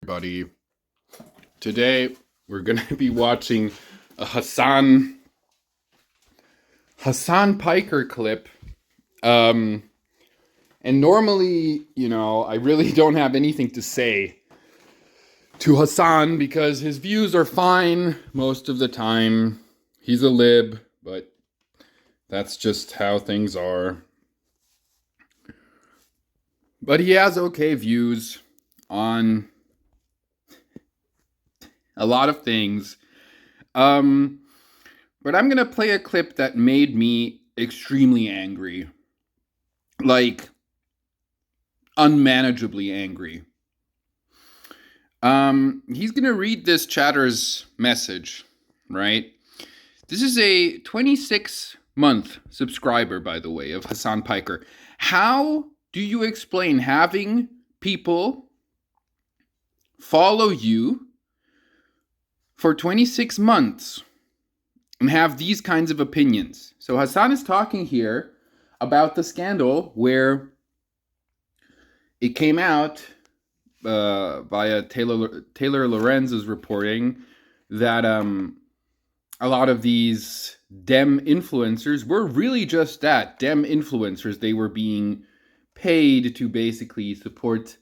Everybody. Today we're gonna be watching a Hassan Piker clip. And normally, I really don't have anything to say to Hassan because his views are fine most of the time. He's a lib, but that's just how things are. But he has okay views on a lot of things. But I'm going to play a clip that made me extremely angry. Like, unmanageably angry. He's going to read this chatter's message, right? This is a 26-month subscriber, by the way, of Hassan Piker. How do you explain having people follow you for 26 months and have these kinds of opinions? So Hassan is talking here about the scandal where it came out via Taylor Lorenz is reporting that a lot of these Dem influencers were really just that, Dem influencers. They were being paid to basically support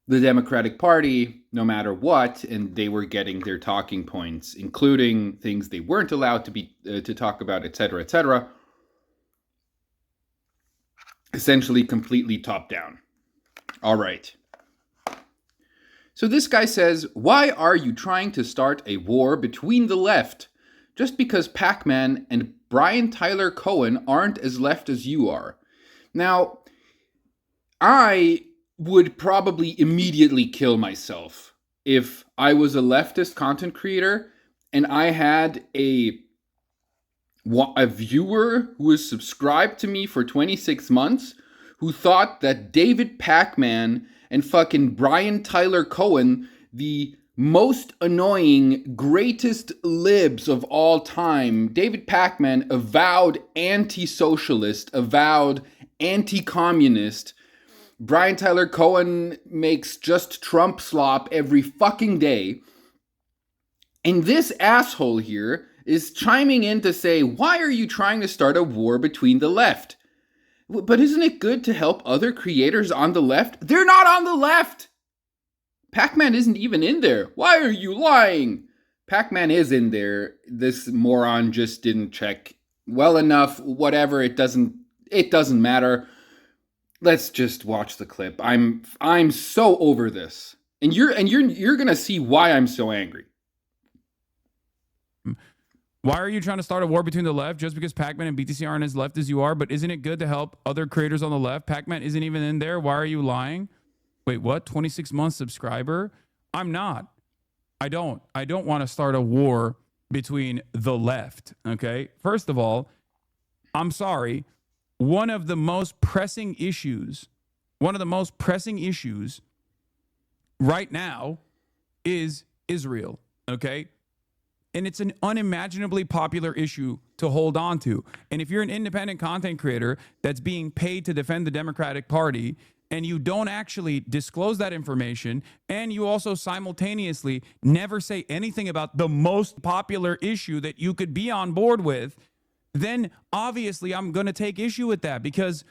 the Democratic Party no matter what, and they were getting their talking points, including things they weren't allowed to talk about, etc., etc. Essentially completely top down. All right. So this guy says, why are you trying to start a war between the left just because Pac-Man and Brian Tyler Cohen aren't as left as you are? Now, I would probably immediately kill myself if I was a leftist content creator and I had a viewer who was subscribed to me for 26 months who thought that David Pac-Man and fucking Brian Tyler Cohen, the most annoying, greatest libs of all time. David Pac-Man, avowed anti-socialist, avowed anti-communist. Brian Tyler Cohen makes just Trump slop every fucking day. And this asshole here is chiming in to say, why are you trying to start a war between the left? But isn't it good to help other creators on the left? They're not on the left! Pac-Man isn't even in there. Why are you lying? Pac-Man is in there. This moron just didn't check well enough. Whatever, it doesn't matter. Let's just watch the clip. I'm so over this. And you're gonna see why I'm so angry. Why are you trying to start a war between the left just because Pac-Man and BTC aren't as left as you are? But isn't it good to help other creators on the left? Pac-Man isn't even in there. Why are you lying? Wait, what? 26 month subscriber? I'm not. I don't want to start a war between the left, okay? First of all, I'm sorry. One of the most pressing issues right now is Israel, okay? And it's an unimaginably popular issue to hold on to. And if you're an independent content creator that's being paid to defend the Democratic Party and you don't actually disclose that information, and you also simultaneously never say anything about the most popular issue that you could be on board with, then obviously I'm going to take issue with that, because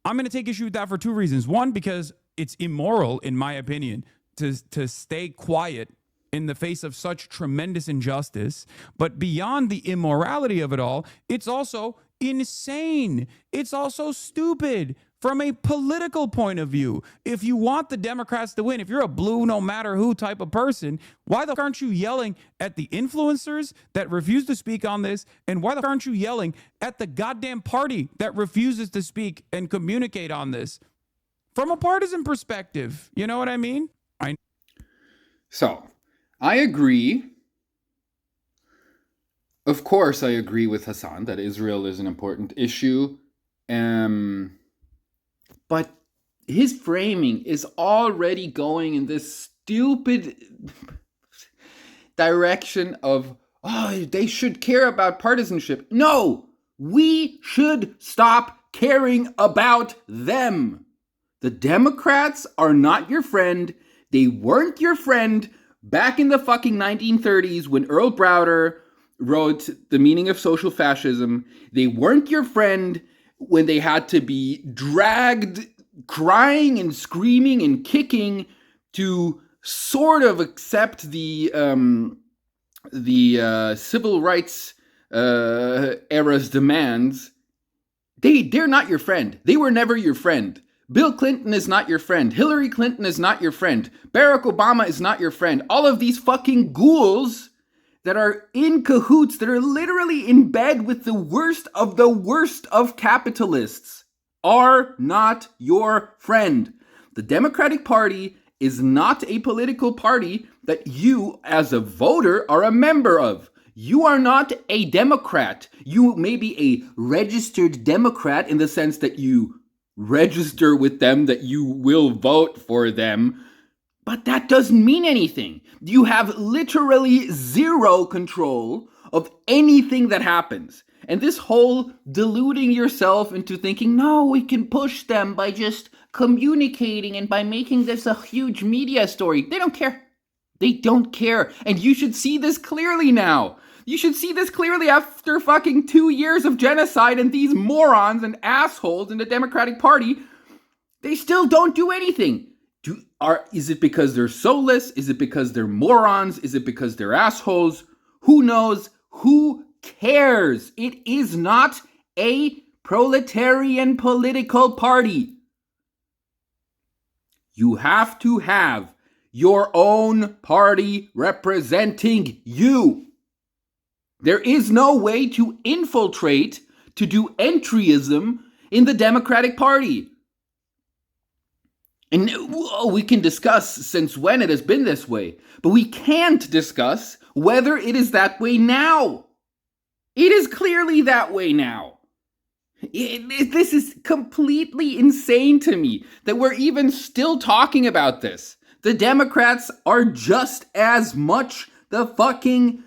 I'm going to take issue with that for two reasons. One, because it's immoral, in my opinion, to stay quiet in the face of such tremendous injustice. But beyond the immorality of it all, it's also insane. It's also stupid from a political point of view. If you want the Democrats to win, if you're a blue no matter who type of person, why the fuck aren't you yelling at the influencers that refuse to speak on this? And why the fuck aren't you yelling at the goddamn party that refuses to speak and communicate on this? From a partisan perspective, you know what I mean? So, I agree. Of course, I agree with Hassan that Israel is an important issue. But his framing is already going in this stupid direction of, they should care about partisanship. No, we should stop caring about them. The Democrats are not your friend. They weren't your friend back in the fucking 1930s when Earl Browder wrote The Meaning of Social Fascism. They weren't your friend when they had to be dragged crying and screaming and kicking to sort of accept the civil rights era's demands. They're not your friend. They were never your friend. Bill Clinton is not your friend. Hillary Clinton is not your friend. Barack Obama is not your friend. All of these fucking ghouls that are in cahoots, that are literally in bed with the worst of capitalists, are not your friend. The Democratic Party is not a political party that you, as a voter, are a member of. You are not a Democrat. You may be a registered Democrat in the sense that you register with them, that you will vote for them, but that doesn't mean anything. You have literally zero control of anything that happens. And this whole deluding yourself into thinking, no, we can push them by just communicating and by making this a huge media story. They don't care. They don't care. And you should see this clearly now. You should see this clearly after fucking 2 years of genocide and these morons and assholes in the Democratic Party. They still don't do anything. Is it because they're soulless? Is it because they're morons? Is it because they're assholes? Who knows? Who cares? It is not a proletarian political party. You have to have your own party representing you. There is no way to infiltrate, to do entryism in the Democratic Party. And we can discuss since when it has been this way, but we can't discuss whether it is that way now. It is clearly that way now. This is completely insane to me that we're even still talking about this. The Democrats are just as much the fucking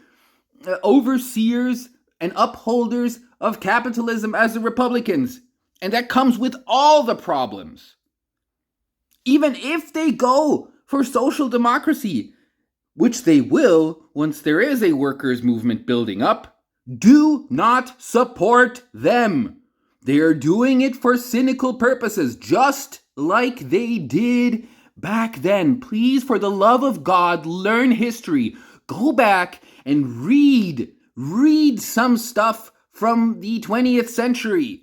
overseers and upholders of capitalism as the Republicans. And that comes with all the problems. Even if they go for social democracy, which they will once there is a workers' movement building up, do not support them. They are doing it for cynical purposes, just like they did back then. Please, for the love of God, learn history. Go back and read some stuff from the 20th century.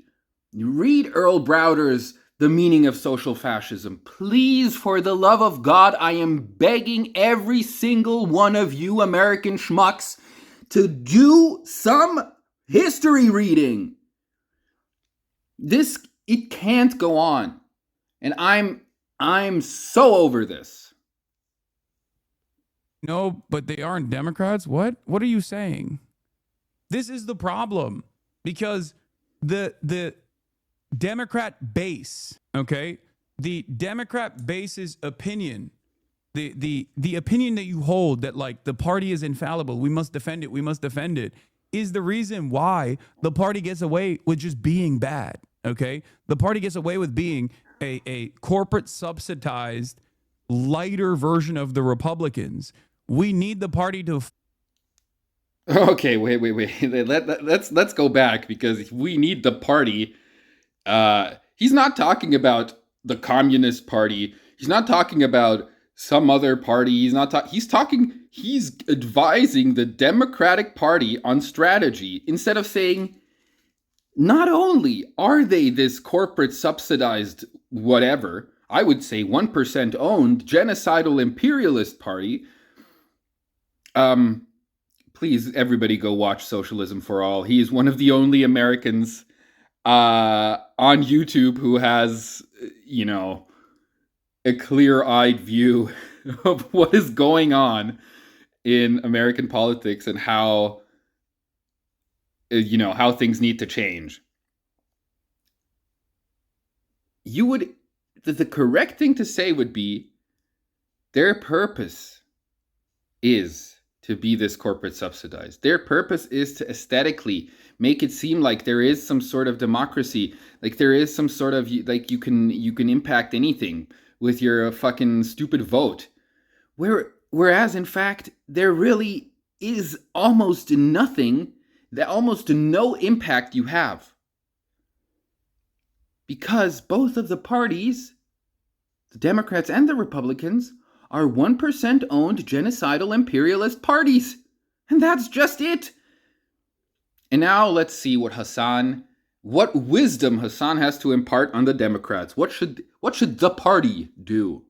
Read Earl Browder's The Meaning of Social Fascism. Please, for the love of God, I am begging every single one of you American schmucks to do some history reading. It can't go on. And I'm so over this. No, but they aren't Democrats? What? What are you saying? This is the problem. Because the Democrat base, okay? The Democrat base's opinion, the opinion that you hold that like the party is infallible, we must defend it, is the reason why the party gets away with just being bad, okay? The party gets away with being a corporate subsidized, lighter version of the Republicans. We need the party to... Okay, wait. Let's go back, because we need the party. He's not talking about the Communist Party. He's not talking about some other party. He's advising the Democratic Party on strategy, instead of saying, not only are they this corporate subsidized whatever, I would say 1% owned genocidal imperialist party. Please, everybody go watch Socialism for All. He is one of the only Americans on YouTube who has, a clear-eyed view of what is going on in American politics and how things need to change. The correct thing to say would be their purpose is to be this corporate subsidized. Their purpose is to aesthetically make it seem like there is some sort of democracy, like there is some sort of, like you can impact anything with your fucking stupid vote. Whereas in fact there really is almost nothing, that almost no impact you have. Because both of the parties, the Democrats and the Republicans, are 1% owned genocidal imperialist parties. And that's just it. And now let's see what wisdom Hassan has to impart on the Democrats. What should the party do?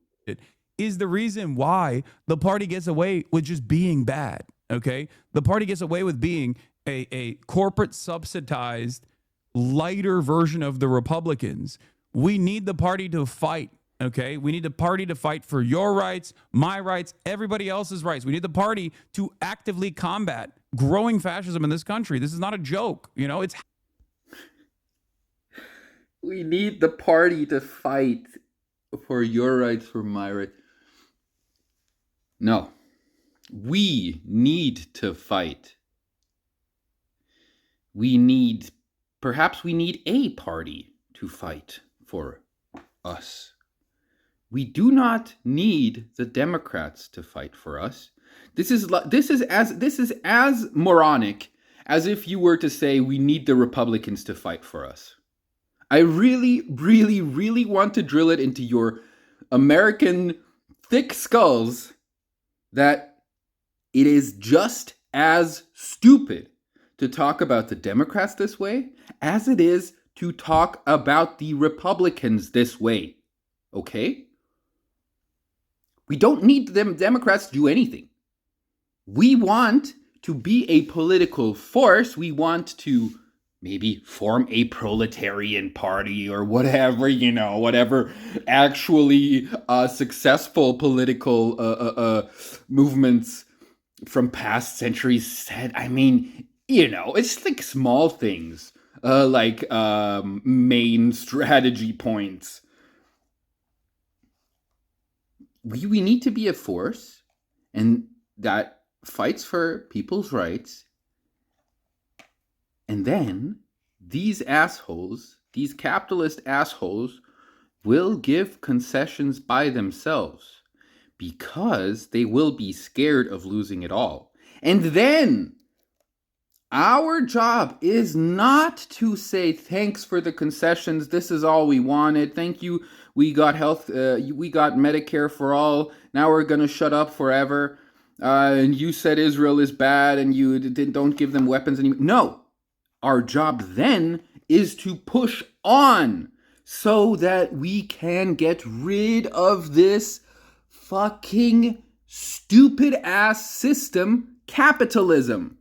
Is the reason why the party gets away with just being bad. Okay, the party gets away with being a corporate subsidized, lighter version of the Republicans. We need the party to fight. Okay, we need the party to fight for your rights, my rights, everybody else's rights. We need the party to actively combat growing fascism in this country. This is not a joke. You know, we need the party to fight for your rights, for my rights. No, we need to fight. Perhaps we need a party to fight for us. We do not need the Democrats to fight for us. This is as moronic as if you were to say we need the Republicans to fight for us. I really, really, really want to drill it into your American thick skulls that it is just as stupid to talk about the Democrats this way as it is to talk about the Republicans this way. Okay? We don't need the Democrats to do anything. We want to be a political force. We want to maybe form a proletarian party or whatever, whatever actually successful political movements from past centuries said. I mean, it's like small things, like main strategy points. We need to be a force and that fights for people's rights. And then these assholes, these capitalist assholes, will give concessions by themselves because they will be scared of losing it all. And then our job is not to say thanks for the concessions. This is all we wanted. Thank you. We got we got Medicare for all. Now we're going to shut up forever. And you said Israel is bad and you don't give them weapons anymore. No. Our job then is to push on so that we can get rid of this fucking stupid ass system, capitalism,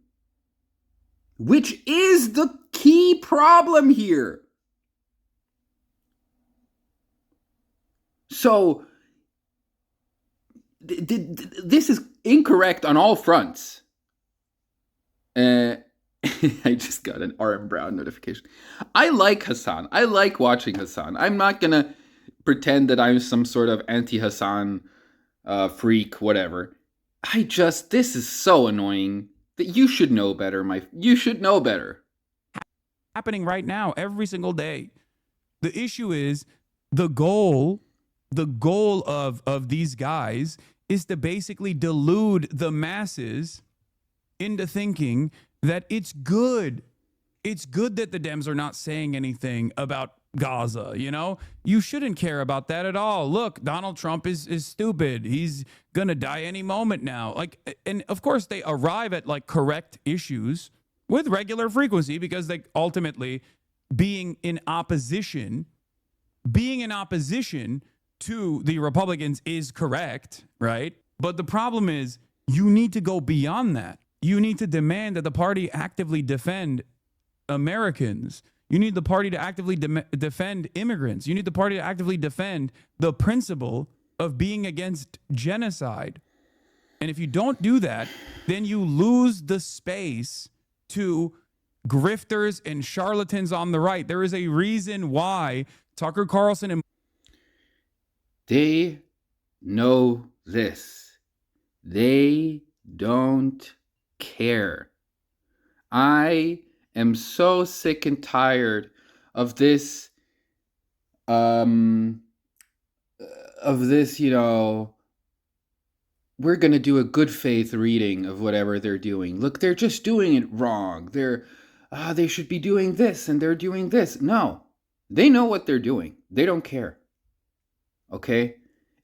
which is the key problem here. So this is incorrect on all fronts. I just got an RM Brown notification. I like Hassan. I like watching Hassan. I'm not going to pretend that I'm some sort of anti-Hassan freak, whatever. This is so annoying that you should know better. You should know better. Happening right now, every single day. The issue is the goal of these guys is to basically delude the masses into thinking that it's good. It's good that the Dems are not saying anything about Gaza, You shouldn't care about that at all. Look, Donald Trump is stupid. He's going to die any moment now. And of course they arrive at correct issues with regular frequency because they ultimately being in opposition to the Republicans is correct, right? But the problem is you need to go beyond that. You need to demand that the party actively defend Americans. You need the party to actively defend immigrants. You need the party to actively defend the principle of being against genocide. And if you don't do that, then you lose the space to grifters and charlatans on the right. There is a reason why Tucker Carlson and they know this. They don't care. I am so sick and tired of this we're going to do a good faith reading of whatever they're doing. Look, they're just doing it wrong. They should be doing this and they're doing this. No, they know what they're doing. They don't care. Okay?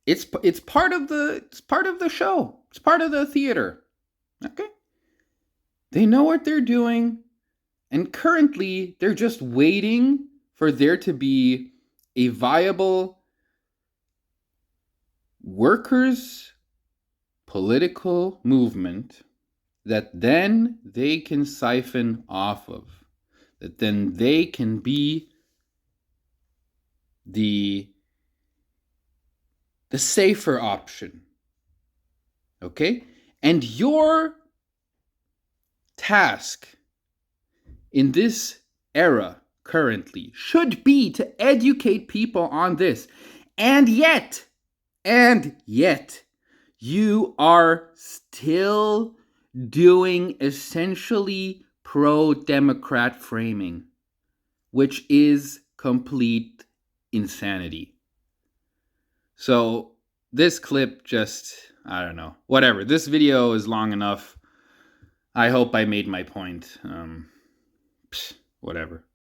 It's part of the show. It's part of the theater. Okay? They know what they're doing, and currently they're just waiting for there to be a viable workers' political movement that then they can siphon off of, that then they can be the safer option. Okay? And your task in this era currently should be to educate people on this. And yet, you are still doing essentially pro-Democrat framing, which is complete insanity. So this clip just, I don't know, whatever. This video is long enough. I hope I made my point. Whatever.